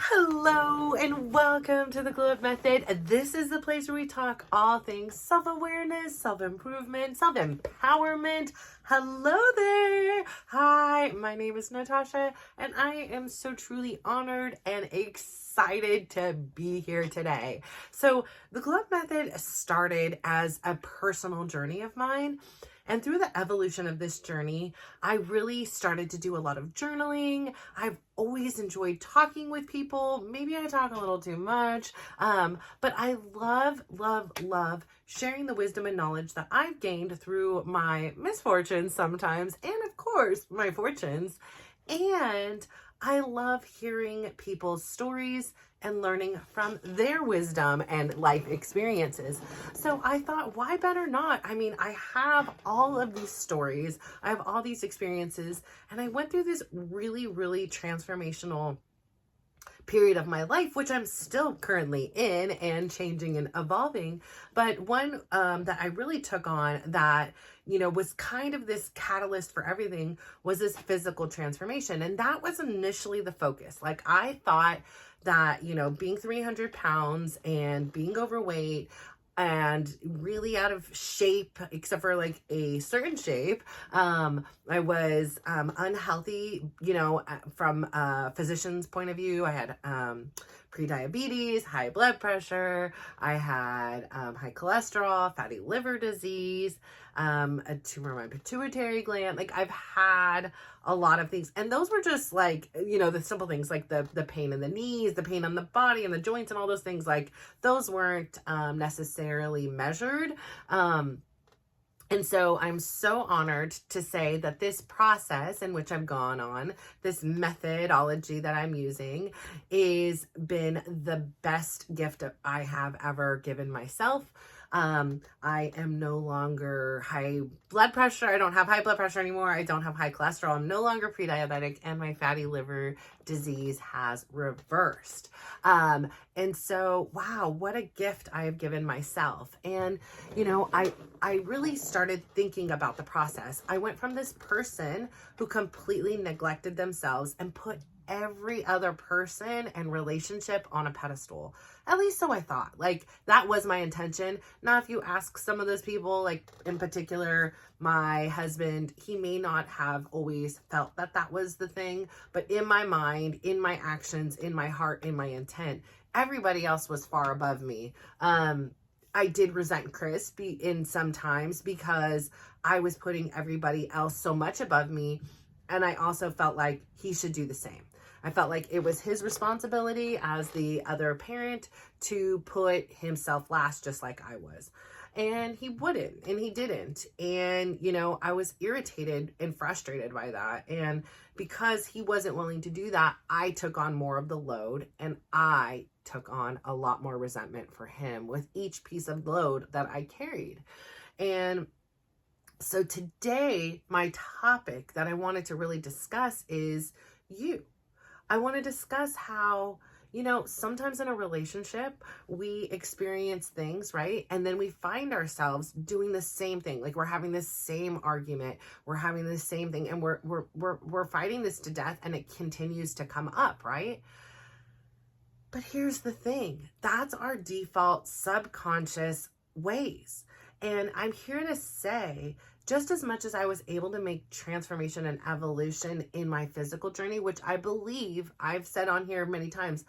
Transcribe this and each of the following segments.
Hello and welcome to the Glow Up Method. This is the place where we talk all things self-awareness, self-improvement, self-empowerment. Hello there. Hi, my name is Natasha and I am so truly honored and excited to be here today. So the Glow Up Method started as a personal journey of mine. And through the evolution of this journey, I really started to do a lot of journaling. I've always enjoyed talking with people. Maybe I talk a little too much, but I love sharing the wisdom and knowledge that I've gained through my misfortunes sometimes, and of course, my fortunes. And I love hearing people's stories and learning from their wisdom and life experiences. So I thought, why better not? I mean, I have all of these stories, I have all these experiences, and I went through this really transformational period of my life, which I'm still currently in and changing and evolving. But one that I really took on that, was kind of this catalyst for everything was this physical transformation. And that was initially the focus. Like I thought that, being 300 pounds and being overweight, and really out of shape, except for like a certain shape. I was unhealthy, from a physician's point of view. I had pre-diabetes, high blood pressure. I had high cholesterol, fatty liver disease, a tumor in my pituitary gland. Like I've had a lot of things. And those were just like, the simple things like the pain in the knees, the pain on the body and the joints and all those things. Like those weren't necessarily measured. And so I'm so honored to say that this process in which I've gone on, this methodology that I'm using, is been the best gift I have ever given myself. I am no longer high blood pressure. I don't have high blood pressure anymore. I don't have high cholesterol. I'm no longer pre-diabetic, and my fatty liver disease has reversed. And so, wow, what a gift I have given myself. And, I really started thinking about the process. I went from this person who completely neglected themselves and put every other person and relationship on a pedestal. At least so I thought. Like that was my intention. Now, if you ask some of those people, like in particular, my husband, he may not have always felt that that was the thing, but in my mind, in my actions, in my heart, in my intent, everybody else was far above me. I did resent Chris in sometimes because I was putting everybody else so much above me. And I also felt like he should do the same. I felt like it was his responsibility as the other parent to put himself last, just like I was. And he wouldn't, and he didn't. And, I was irritated and frustrated by that. And because he wasn't willing to do that, I took on more of the load, and I took on a lot more resentment for him with each piece of load that I carried. And so today, my topic that I wanted to really discuss is you. I want to discuss how, sometimes in a relationship, we experience things, right? And then we find ourselves doing the same thing. Like we're having the same argument, we're having the same thing, and we're fighting this to death, and it continues to come up, right? But here's the thing. That's our default subconscious ways. And I'm here to say, just as much as I was able to make transformation and evolution in my physical journey, which I believe I've said on here many times,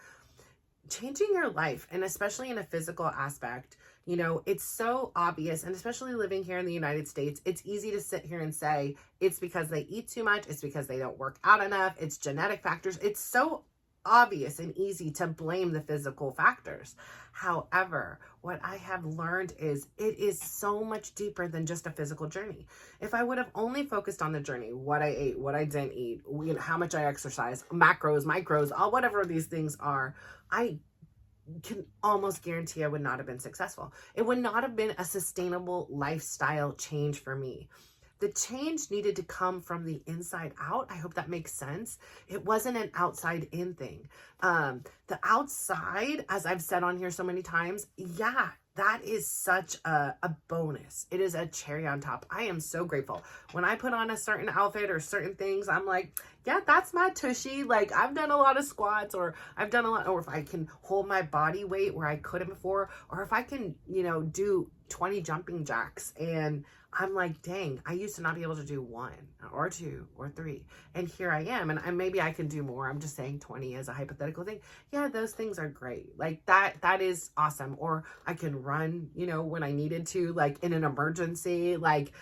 changing your life, and especially in a physical aspect, it's so obvious. And especially living here in the United States, it's easy to sit here and say, it's because they eat too much. It's because they don't work out enough. It's genetic factors. It's so obvious and easy to blame the physical factors. However, what I have learned is it is so much deeper than just a physical journey. If I would have only focused on the journey, what I ate, what I didn't eat, how much I exercise, macros, micros, all whatever these things are, I can almost guarantee I would not have been successful. It would not have been a sustainable lifestyle change for me. The change needed to come from the inside out. I hope that makes sense. It wasn't an outside in thing. The outside, as I've said on here so many times, yeah, that is such a bonus. It is a cherry on top. I am so grateful. When I put on a certain outfit or certain things, I'm like, yeah, that's my tushy. Like, I've done a lot of squats, or I've done a lot, or if I can hold my body weight where I couldn't before, or if I can, do 20 jumping jacks, and I'm like, dang, I used to not be able to do 1 or 2 or 3. And here I am. And maybe I can do more. I'm just saying 20 as a hypothetical thing. Yeah, those things are great. Like that is awesome. Or I can run, when I needed to, like in an emergency, like,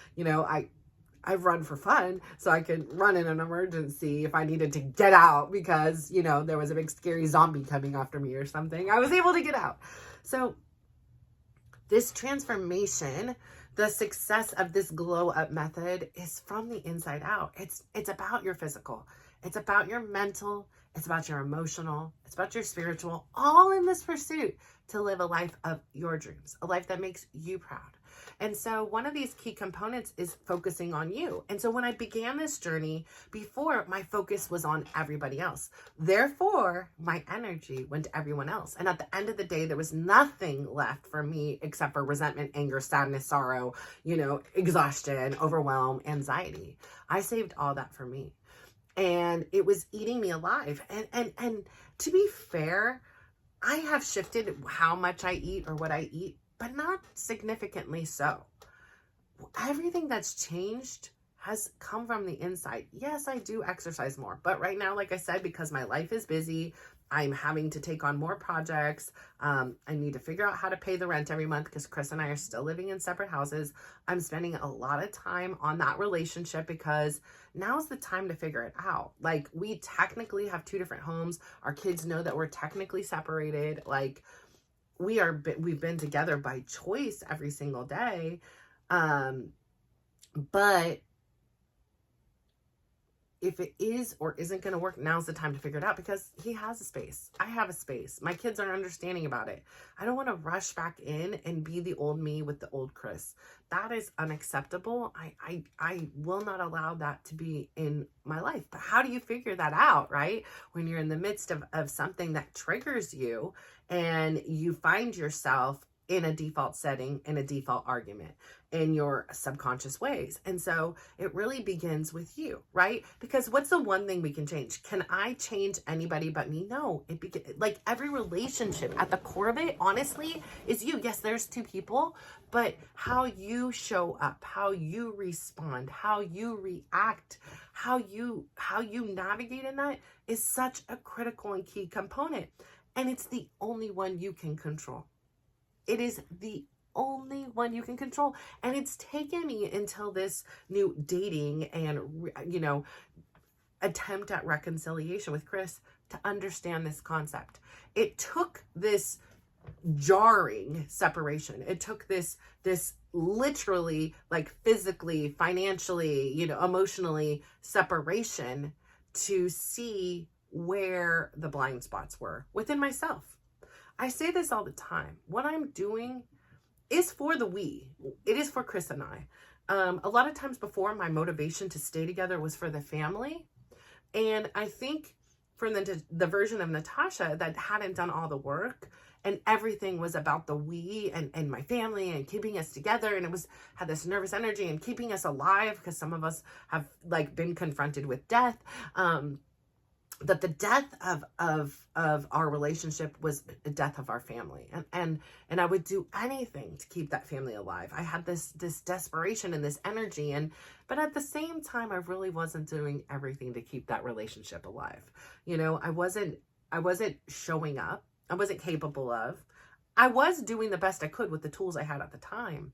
I've run for fun, so I could run in an emergency if I needed to get out because, there was a big scary zombie coming after me or something. I was able to get out. So this transformation, the success of this glow up method is from the inside out. It's about your physical. It's about your mental. It's about your emotional. It's about your spiritual, all in this pursuit to live a life of your dreams, a life that makes you proud. And so one of these key components is focusing on you. And so when I began this journey before, my focus was on everybody else. Therefore, my energy went to everyone else. And at the end of the day, there was nothing left for me except for resentment, anger, sadness, sorrow, exhaustion, overwhelm, anxiety. I saved all that for me. And it was eating me alive. And to be fair, I have shifted how much I eat or what I eat, but not significantly so. Everything that's changed has come from the inside. Yes, I do exercise more, but right now, like I said, because my life is busy, I'm having to take on more projects. I need to figure out how to pay the rent every month because Chris and I are still living in separate houses. I'm spending a lot of time on that relationship because now's the time to figure it out. Like, we technically have 2 different homes. Our kids know that we're technically separated. Like, we've been together by choice every single day. But if it is or isn't going to work, now's the time to figure it out because he has a space. I have a space. My kids are understanding about it. I don't want to rush back in and be the old me with the old Chris. That is unacceptable. I will not allow that to be in my life. But how do you figure that out, right? When you're in the midst of something that triggers you and you find yourself in a default setting, in a default argument, in your subconscious ways. And so it really begins with you, right? Because what's the one thing we can change? Can I change anybody but me? No. Like every relationship at the core of it, honestly, is you. Yes, there's 2 people, but how you show up, how you respond, how you react, how you navigate in that is such a critical and key component. And it's the only one you can control. It is the only one you can control. And it's taken me until this new dating and, attempt at reconciliation with Chris to understand this concept. It took this jarring separation. It took this literally, like physically, financially, emotionally separation to see where the blind spots were within myself. I say this all the time. What I'm doing is for the we. It is for Chris and I. A lot of times before, my motivation to stay together was for the family. And I think for the version of Natasha that hadn't done all the work and everything was about the we and my family and keeping us together. And it had this nervous energy and keeping us alive because some of us have been confronted with death. That the death of our relationship was the death of our family. And I would do anything to keep that family alive. I had this desperation and this energy. But at the same time, I really wasn't doing everything to keep that relationship alive. I wasn't showing up. I wasn't capable of. I was doing the best I could with the tools I had at the time.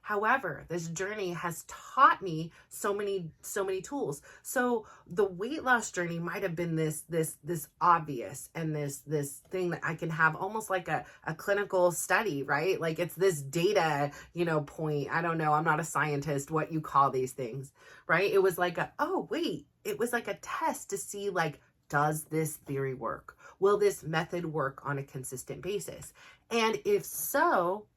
However, this journey has taught me so many tools. So the weight loss journey might have been this obvious and this thing that I can have almost like a clinical study, right? Like it's this data, point. I don't know. I'm not a scientist, what you call these things, right? It was like it was like a test to see does this theory work? Will this method work on a consistent basis? And if so,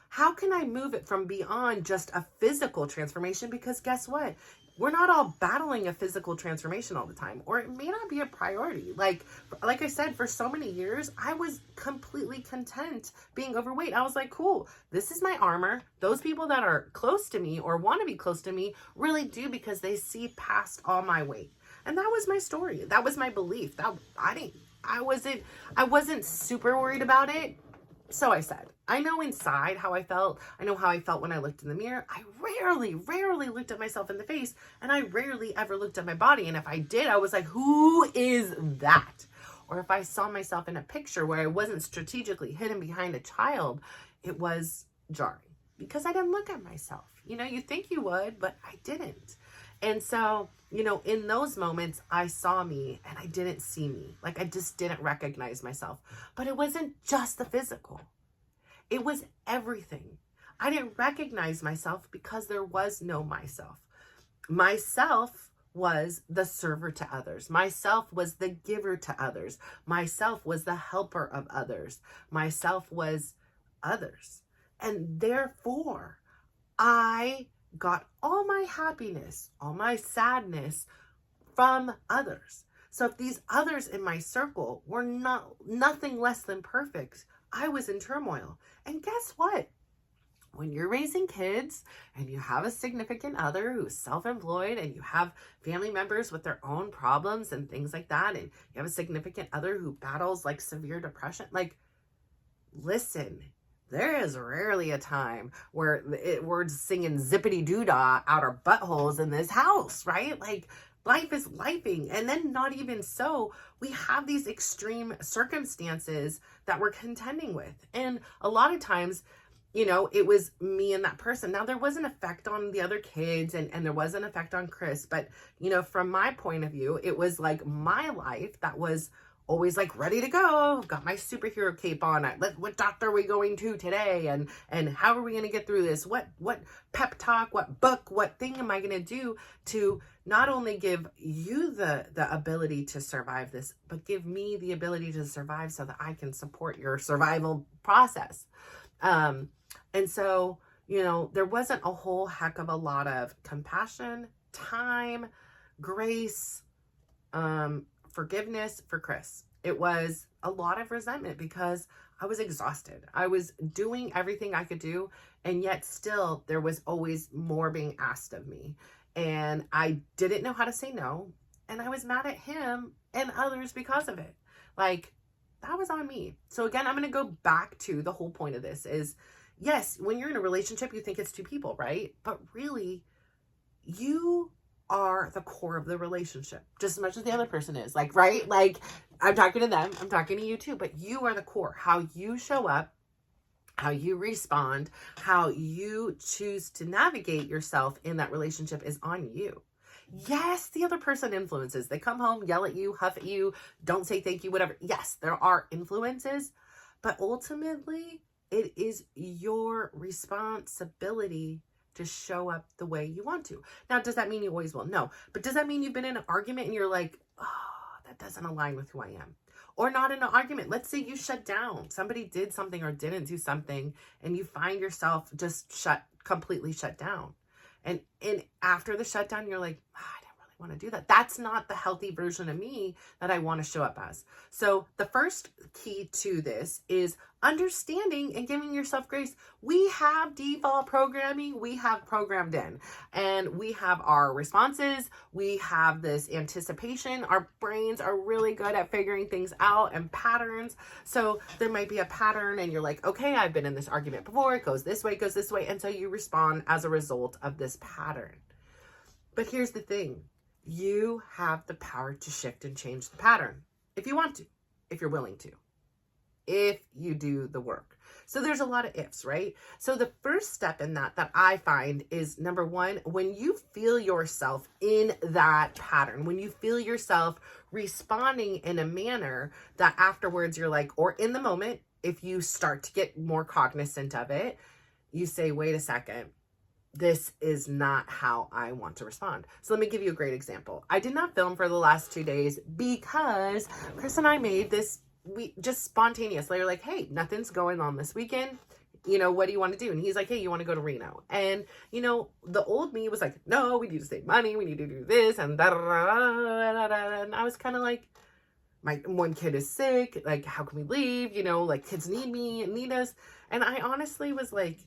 how can I move it from beyond just a physical transformation? Because guess what? We're not all battling a physical transformation all the time, or it may not be a priority. Like I said, for so many years, I was completely content being overweight. I was like, cool, this is my armor. Those people that are close to me or want to be close to me really do because they see past all my weight. And that was my story. That was my belief. I wasn't super worried about it. So I said, I know inside how I felt. I know how I felt when I looked in the mirror. I rarely looked at myself in the face, and I rarely ever looked at my body. And if I did, I was like, who is that? Or if I saw myself in a picture where I wasn't strategically hidden behind a child, it was jarring because I didn't look at myself. You think you would, but I didn't. And so, in those moments, I saw me and I didn't see me. Like I just didn't recognize myself. But it wasn't just the physical. It was everything. I didn't recognize myself because there was no myself. Myself was the server to others. Myself was the giver to others. Myself was the helper of others. Myself was others. And therefore, I got all my happiness, all my sadness from others. So if these others in my circle were nothing less than perfect, I was in turmoil. And guess what? When you're raising kids and you have a significant other who's self-employed and you have family members with their own problems and things like that, and you have a significant other who battles like severe depression, listen, there is rarely a time where we're singing zippity doo-dah out our buttholes in this house, right? Life is lifing. And then not even so, we have these extreme circumstances that we're contending with. And a lot of times, it was me and that person. Now, there was an effect on the other kids and there was an effect on Chris. But, from my point of view, it was like my life that was always ready to go. Got my superhero cape on. What doctor are we going to today? And how are we going to get through this? What pep talk, what book, what thing am I going to do to not only give you the ability to survive this, but give me the ability to survive so that I can support your survival process. And so, there wasn't a whole heck of a lot of compassion, time, grace, forgiveness for Chris. It was a lot of resentment because I was exhausted. I was doing everything I could do, and yet still there was always more being asked of me. And I didn't know how to say no. And I was mad at him and others because of it. That was on me. So again, I'm going to go back to the whole point of this is, yes, when you're in a relationship, you think it's two people, right? But really, you are the core of the relationship just as much as the other person is, right? I'm talking to them, I'm talking to you too, but you are the core. How you show up, how you respond, how you choose to navigate yourself in that relationship is on you. Yes, the other person influences. They come home, yell at you, huff at you, don't say thank you, whatever. Yes, there are influences, but ultimately it is your responsibility to show up the way you want to. Now, does that mean you always will? No. But does that mean you've been in an argument and you're like, oh, that doesn't align with who I am? Or not in an argument. Let's say you shut down. Somebody did something or didn't do something and you find yourself just completely shut down. And after the shutdown, you're like, I didn't really want to do that. That's not the healthy version of me that I want to show up as. So the first key to this is understanding and giving yourself grace. We have default programming. We have programmed in and we have our responses. We have this anticipation. Our brains are really good at figuring things out and patterns. So there might be a pattern and you're like, okay, I've been in this argument before. It goes this way, it goes this way. And so you respond as a result of this pattern. But here's the thing. You have the power to shift and change the pattern if you want to, if you're willing to, if you do the work. So there's a lot of ifs, right? So the first step in that I find is number one, when you feel yourself in that pattern, when you feel yourself responding in a manner that afterwards you're like, or in the moment, if you start to get more cognizant of it, you say, wait a second. This is not how I want to respond. So let me give you a great example. I did not film for the last 2 days because Chris and I made this, we just spontaneous. They're like, hey, nothing's going on this weekend. What do you want to do? And he's like, hey, you want to go to Reno? And, the old me was like, no, we need to save money. We need to do this and da da da da. And I was kind of like, my one kid is sick. How can we leave? Kids need me and need us. And I honestly was like,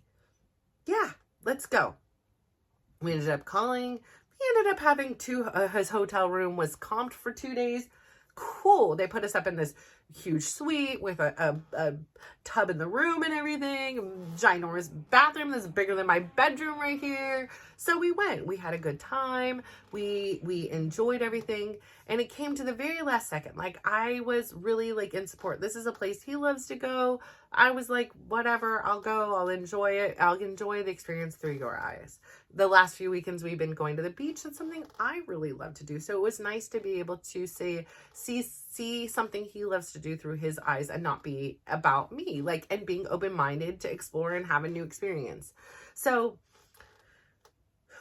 yeah, let's go. We ended up calling He ended up having his hotel room was comped for 2 days. Cool. They put us up in this huge suite with a tub in the room and everything. Ginormous bathroom that's bigger than my bedroom right here. So we went. We had a good time. We enjoyed everything. And it came to the very last second. Like, I was really like in support. This is a place he loves to go. I was like, whatever, I'll go. I'll enjoy it. I'll enjoy the experience through your eyes. The last few weekends we've been going to the beach. That's something I really love to do. So it was nice to be able to see something he loves to do through his eyes and not be about me, like, and being open-minded to explore and have a new experience. So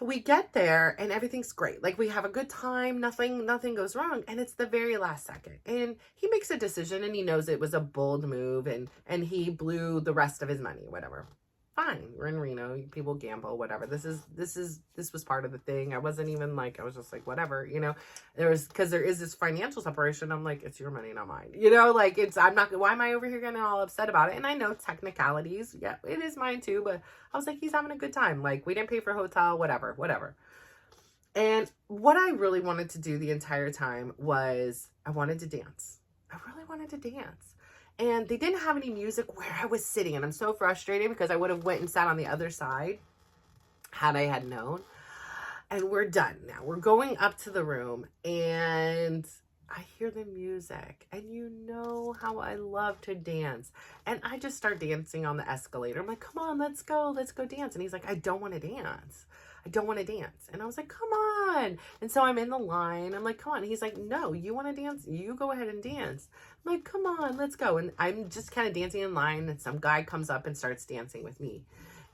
we get there and everything's great. Like, we have a good time. Nothing goes wrong. And it's the very last second. And he makes a decision and he knows it was a bold move and he blew the rest of his money, whatever. Fine. We're in Reno. People gamble, whatever. This was part of the thing. I wasn't even like, I was just like, whatever, because there is this financial separation. I'm like, it's your money, not mine. Like, why am I over here getting all upset about it? And I know technicalities. Yeah, it is mine too. But I was like, he's having a good time. Like, we didn't pay for a hotel, whatever. And what I really wanted to do the entire time was I wanted to dance. I really wanted to dance. And they didn't have any music where I was sitting. And I'm so frustrated because I would have went and sat on the other side had I had known. And we're done now. We're going up to the room and I hear the music. And you know how I love to dance. And I just start dancing on the escalator. I'm like, come on, let's go dance. And he's like, I don't want to dance. And I was like, come on. And so I'm in the line. I'm like, come on. He's like, no, you want to dance? You go ahead and dance. I'm like, come on, let's go. And I'm just kind of dancing in line. And some guy comes up and starts dancing with me.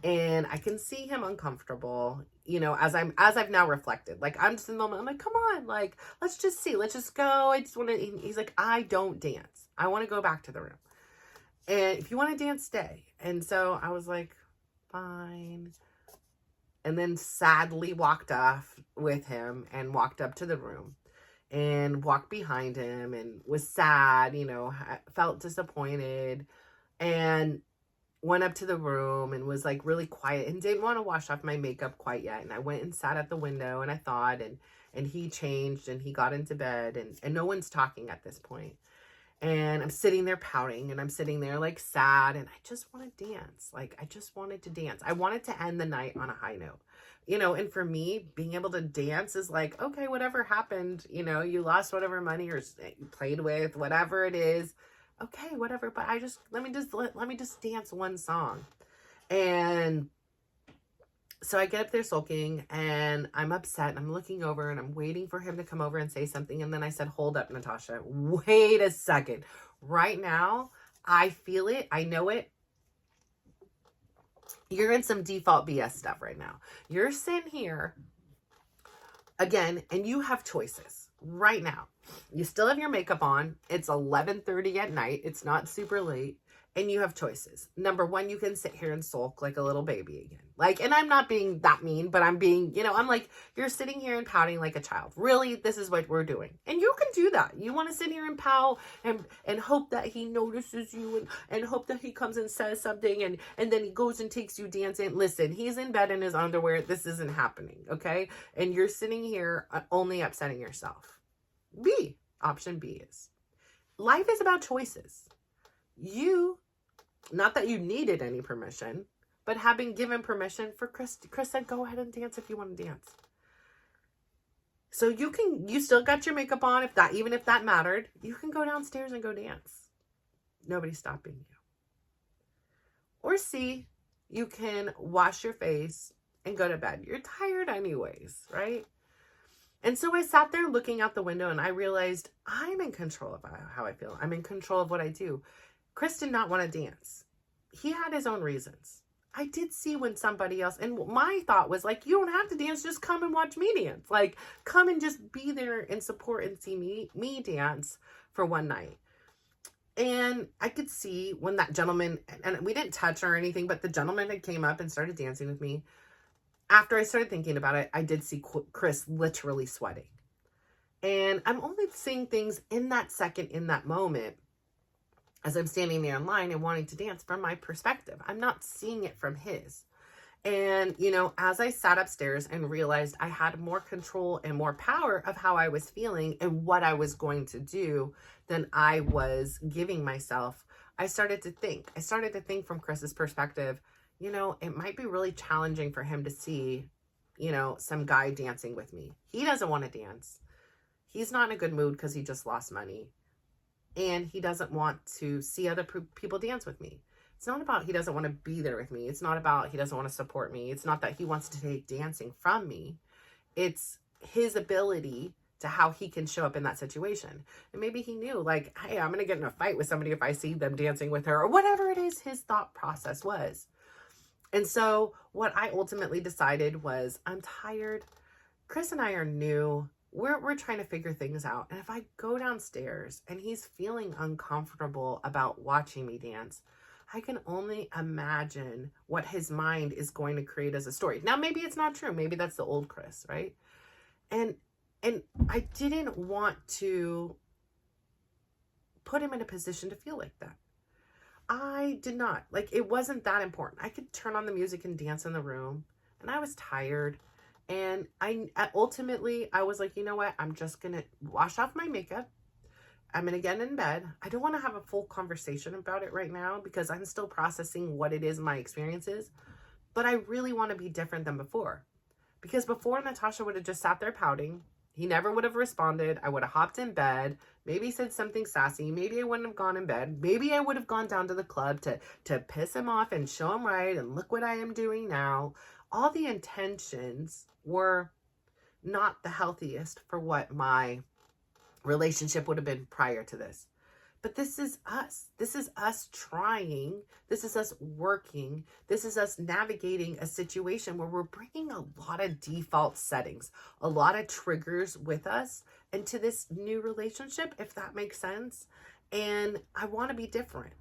And I can see him uncomfortable, as I've now reflected. Like, I'm just in the moment. I'm like, come on, like, let's just see. Let's just go. I just want to. He's like, I don't dance. I want to go back to the room. And if you want to dance, stay. And so I was like, fine. And then sadly walked off with him and walked up to the room and walked behind him and was sad, felt disappointed and went up to the room and was like really quiet and didn't want to wash off my makeup quite yet. And I went and sat at the window and I thought, and he changed and he got into bed and no one's talking at this point. And I'm sitting there pouting and I'm sitting there like sad and I just want to dance. Like, I just wanted to dance. I wanted to end the night on a high note, and for me, being able to dance is like, okay, whatever happened, you lost whatever money or you played with, whatever it is. Okay, whatever. But let me just dance one song. And so I get up there sulking and I'm upset and I'm looking over and I'm waiting for him to come over and say something. And then I said, hold up, Natasha, wait a second. Right now, I feel it. I know it. You're in some default BS stuff right now. You're sitting here again and you have choices right now. You still have your makeup on. It's 11:30 at night. It's not super late. And you have choices. Number one, you can sit here and sulk like a little baby again. Like, and I'm not being that mean, but I'm being, I'm like, you're sitting here and pouting like a child. Really, this is what we're doing. And you can do that. You want to sit here and pout and hope that he notices you and hope that he comes and says something and then he goes and takes you dancing. Listen, he's in bed in his underwear. This isn't happening, okay? And you're sitting here only upsetting yourself. Option B is, life is about choices. Not that you needed any permission, but having given permission for Chris said, go ahead and dance if you want to dance. So you still got your makeup on, even if that mattered, you can go downstairs and go dance. Nobody's stopping you. Or C, you can wash your face and go to bed. You're tired anyways, right? And so I sat there looking out the window and I realized I'm in control of how I feel. I'm in control of what I do. Chris did not want to dance. He had his own reasons. I did see when somebody else, and my thought was like, you don't have to dance, just come and watch me dance. Like, come and just be there and support and see me dance for one night. And I could see when that gentleman, and we didn't touch or anything, but the gentleman had came up and started dancing with me. After I started thinking about it, I did see Chris literally sweating. And I'm only seeing things in that second, in that moment, as I'm standing there in line and wanting to dance from my perspective. I'm not seeing it from his. And, as I sat upstairs and realized I had more control and more power of how I was feeling and what I was going to do than I was giving myself, I started to think. I started to think from Chris's perspective, it might be really challenging for him to see, some guy dancing with me. He doesn't want to dance. He's not in a good mood because he just lost money. And he doesn't want to see other people dance with me. It's not about he doesn't want to be there with me. It's not about he doesn't want to support me. It's not that he wants to take dancing from me. It's his ability to how he can show up in that situation. And maybe he knew, like, hey, I'm going to get in a fight with somebody if I see them dancing with her, or whatever it is his thought process was. And so what I ultimately decided was, I'm tired. Chris and I are new. We're trying to figure things out. And if I go downstairs and he's feeling uncomfortable about watching me dance, I can only imagine what his mind is going to create as a story. Now, maybe it's not true. Maybe that's the old Chris, right? And I didn't want to put him in a position to feel like that. I did not. Like, it wasn't that important. I could turn on the music and dance in the room, and I was tired. And I ultimately was like, you know what? I'm just going to wash off my makeup. I'm going to get in bed. I don't want to have a full conversation about it right now because I'm still processing what it is my experience is. But I really want to be different than before. Because before, Natasha would have just sat there pouting. He never would have responded. I would have hopped in bed, maybe said something sassy. Maybe I wouldn't have gone in bed. Maybe I would have gone down to the club to piss him off and show him right. And look what I am doing now. All the intentions were not the healthiest for what my relationship would have been prior to this. But this is us. This is us trying. This is us working. This is us navigating a situation where we're bringing a lot of default settings, a lot of triggers with us into this new relationship, if that makes sense. And I want to be different.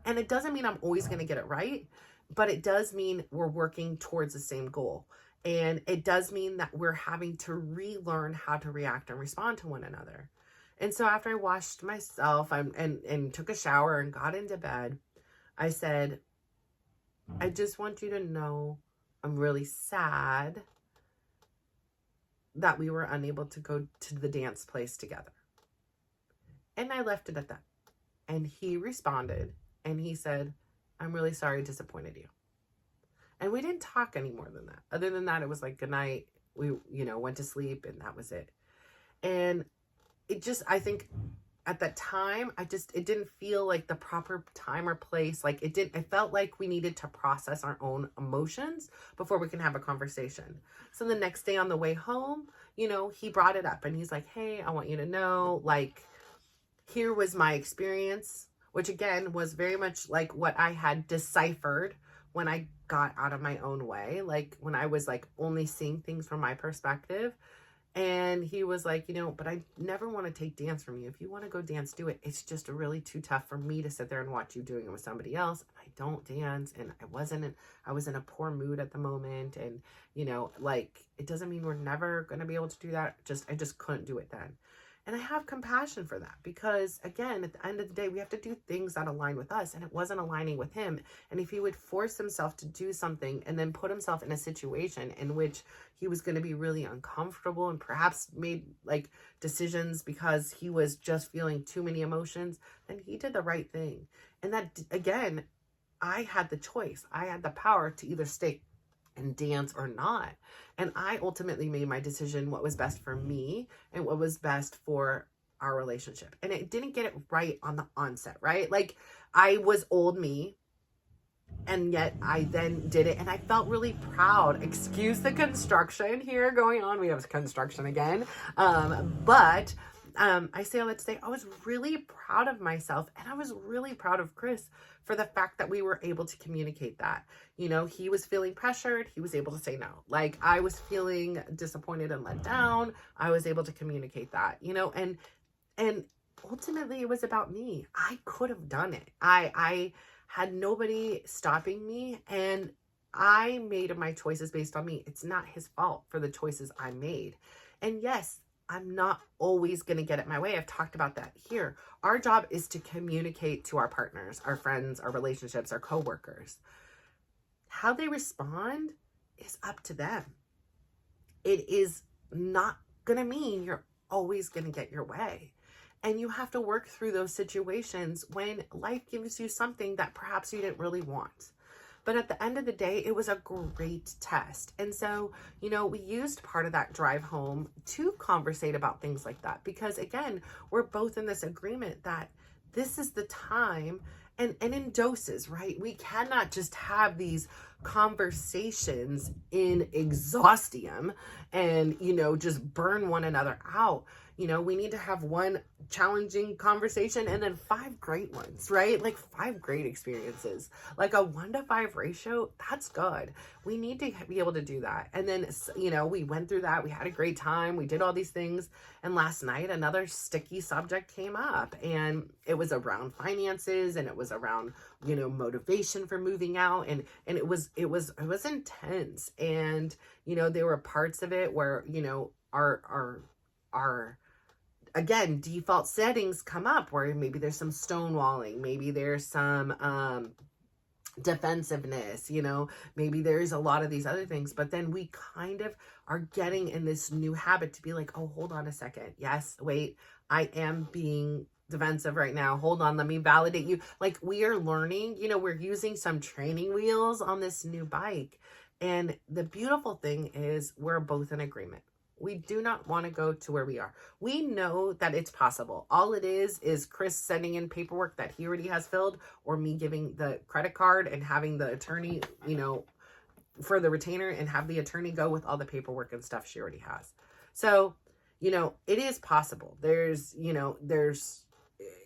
And it doesn't mean I'm always going to get it right, but it does mean we're working towards the same goal. And it does mean that we're having to relearn how to react and respond to one another. And so after I washed myself and took a shower and got into bed, I said, I just want you to know I'm really sad that we were unable to go to the dance place together. And I left it at that. And he responded and he said, I'm really sorry I disappointed you. And we didn't talk any more than that. Other than that, it was like, good night. We, went to sleep and that was it. And it just, I think at that time, it didn't feel like the proper time or place. Like it felt like we needed to process our own emotions before we can have a conversation. So the next day on the way home, he brought it up and he's like, hey, I want you to know, like, here was my experience, which again was very much like what I had deciphered when I got out of my own way. Like when I was like only seeing things from my perspective. And he was like, but I never want to take dance from you. If you want to go dance, do it. It's just really too tough for me to sit there and watch you doing it with somebody else. I don't dance. And I was in a poor mood at the moment. And, like, it doesn't mean we're never going to be able to do that. I just couldn't do it then. And I have compassion for that because, again, at the end of the day, we have to do things that align with us. And it wasn't aligning with him. And if he would force himself to do something and then put himself in a situation in which he was going to be really uncomfortable and perhaps made like decisions because he was just feeling too many emotions, then he did the right thing. And that, again, I had the choice. I had the power to either stay and dance or not. And I ultimately made my decision what was best for me and what was best for our relationship. And it didn't get it right on the onset, right? Like I was old me and yet I then did it and I felt really proud. Excuse the construction here going on. We have construction again. But I say all that to say I was really proud of myself and I was really proud of Chris for the fact that we were able to communicate that. He was feeling pressured. He was able to say no. Like I was feeling disappointed and let down. I was able to communicate that, and ultimately it was about me. I could have done it. I had nobody stopping me and I made my choices based on me. It's not his fault for the choices I made. And yes, I'm not always going to get it my way. I've talked about that here. Our job is to communicate to our partners, our friends, our relationships, our coworkers. How they respond is up to them. It is not going to mean you're always going to get your way. And you have to work through those situations when life gives you something that perhaps you didn't really want. But at the end of the day, it was a great test. And so, we used part of that drive home to conversate about things like that. Because again, we're both in this agreement that this is the time, and in doses, right? We cannot just have these conversations in exhaustium and, just burn one another out. We need to have one challenging conversation and then 5 great ones, right? Like 5 great experiences. Like a 1-to-5 ratio, that's good. We need to be able to do that. And then, we went through that. We had a great time. We did all these things. And last night, another sticky subject came up, and it was around finances, and it was around, motivation for moving out. And it was intense. And, there were parts of it where, our again, default settings come up where maybe there's some stonewalling, maybe there's some defensiveness, maybe there's a lot of these other things, but then we kind of are getting in this new habit to be like, oh, hold on a second. Yes, wait, I am being defensive right now. Hold on, let me validate you. Like, we are learning, we're using some training wheels on this new bike. And the beautiful thing is we're both in agreement. We do not want to go to where we are. We know that it's possible. All it is Chris sending in paperwork that he already has filled, or me giving the credit card and having the attorney, for the retainer, and have the attorney go with all the paperwork and stuff she already has. So, it is possible.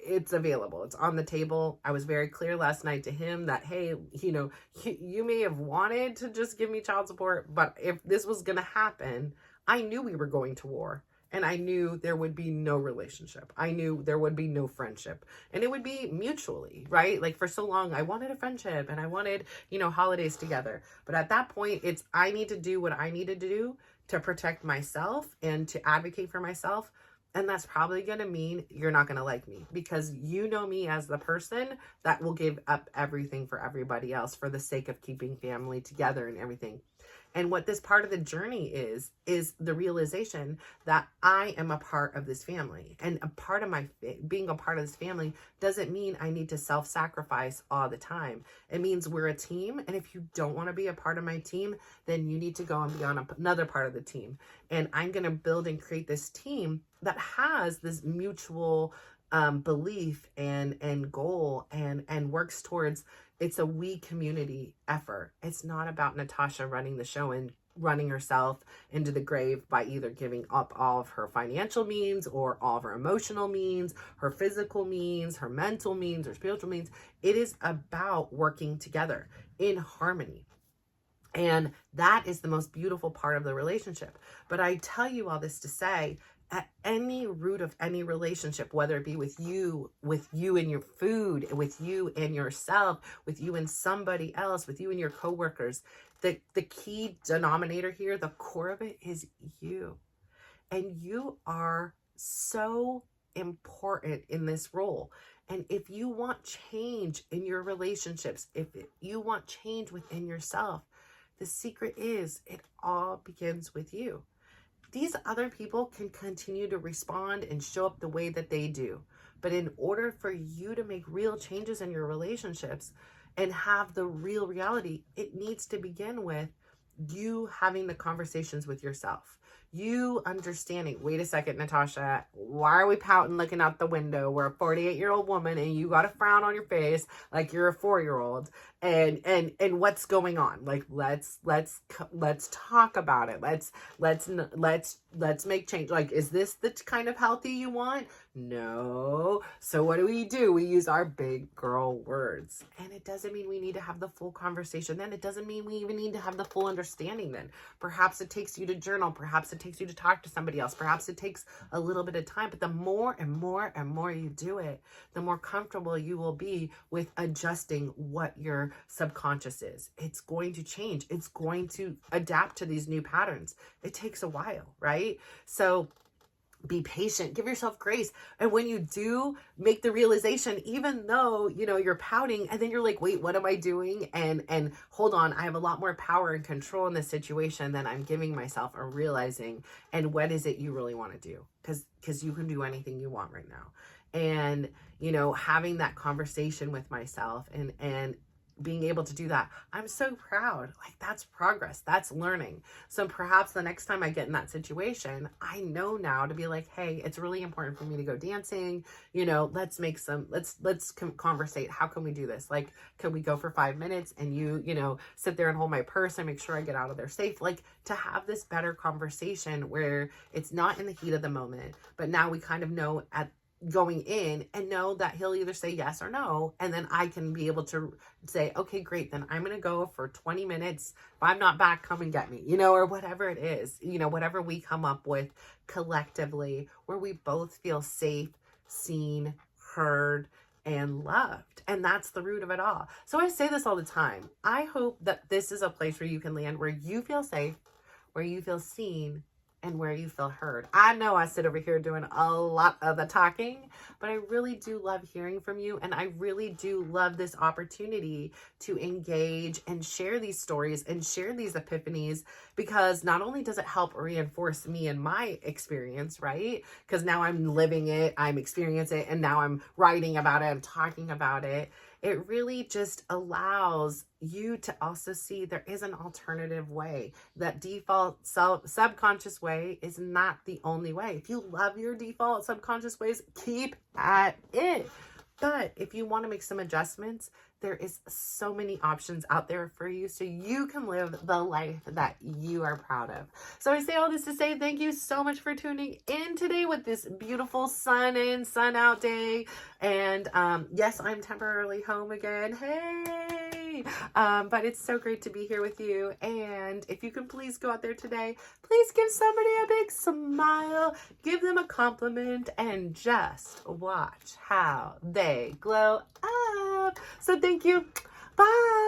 It's available. It's on the table. I was very clear last night to him that, hey, you may have wanted to just give me child support, but if this was going to happen, I knew we were going to war, and I knew there would be no relationship. I knew there would be no friendship, and it would be mutually, right? Like, for so long, I wanted a friendship and I wanted, holidays together. But at that point, I need to do what I needed to do to protect myself and to advocate for myself. And that's probably going to mean you're not going to like me, because you know me as the person that will give up everything for everybody else for the sake of keeping family together and everything. And what this part of the journey is the realization that I am a part of this family. And a part of being a part of this family doesn't mean I need to self-sacrifice all the time. It means we're a team. And if you don't want to be a part of my team, then you need to go and be on another part of the team. And I'm going to build and create this team that has this mutual belief and goal and works towards. It's a we community effort. It's not about Natasha running the show and running herself into the grave by either giving up all of her financial means or all of her emotional means, her physical means, her mental means, her spiritual means. It is about working together in harmony. And that is the most beautiful part of the relationship. But I tell you all this to say, at any root of any relationship, whether it be with you and your food, with you and yourself, with you and somebody else, with you and your coworkers, the key denominator here, the core of it is you. And you are so important in this role. And if you want change in your relationships, if you want change within yourself, the secret is it all begins with you. These other people can continue to respond and show up the way that they do. But in order for you to make real changes in your relationships and have the real reality, it needs to begin with you having the conversations with yourself. You understanding, wait a second, Natasha, why are we pouting looking out the window? We're a 48-year-old woman and you got a frown on your face like you're a 4-year-old. And what's going on? Like, let's talk about it. Let's make change. Like, is this the kind of healthy you want? No. So what do? We use our big girl words. And it doesn't mean we need to have the full conversation then. It doesn't mean we even need to have the full understanding then. Perhaps it takes you to journal. Perhaps it takes you to talk to somebody else. Perhaps it takes a little bit of time. But the more and more and more you do it, the more comfortable you will be with adjusting what your subconscious is. It's going to change. It's going to adapt to these new patterns. It takes a while, right? So Be patient, give yourself grace. And when you do make the realization, even though, you're pouting and then you're like, wait, what am I doing? And hold on, I have a lot more power and control in this situation than I'm giving myself or realizing. And what is it you really want to do? Because you can do anything you want right now. And, having that conversation with myself and being able to do that, I'm so proud. Like, that's progress, that's learning. So perhaps the next time I get in that situation, I know now to be like, hey, it's really important for me to go dancing. Let's conversate. How can we do this? Like, can we go for 5 minutes and you sit there and hold my purse and make sure I get out of there safe? Like, to have this better conversation where it's not in the heat of the moment, but now we kind of know at going in and know that he'll either say yes or no. And then I can be able to say, okay, great. Then I'm going to go for 20 minutes. If I'm not back, come and get me, or whatever it is, whatever we come up with collectively where we both feel safe, seen, heard, and loved. And that's the root of it all. So I say this all the time. I hope that this is a place where you can land, where you feel safe, where you feel seen, and where you feel heard. I know I sit over here doing a lot of the talking, but I really do love hearing from you. And I really do love this opportunity to engage and share these stories and share these epiphanies, because not only does it help reinforce me and my experience, right? Because now I'm living it, I'm experiencing it, and now I'm writing about it, I'm talking about it. It really just allows you to also see there is an alternative way. That default subconscious way is not the only way. If you love your default subconscious ways, keep at it. But if you want to make some adjustments, there is so many options out there for you so you can live the life that you are proud of. So I say all this to say thank you so much for tuning in today with this beautiful sun in, sun out day. And yes, I'm temporarily home again. Hey! But it's so great to be here with you. And if you can please go out there today, please give somebody a big smile, give them a compliment, and just watch how they glow up. So thank you. Bye.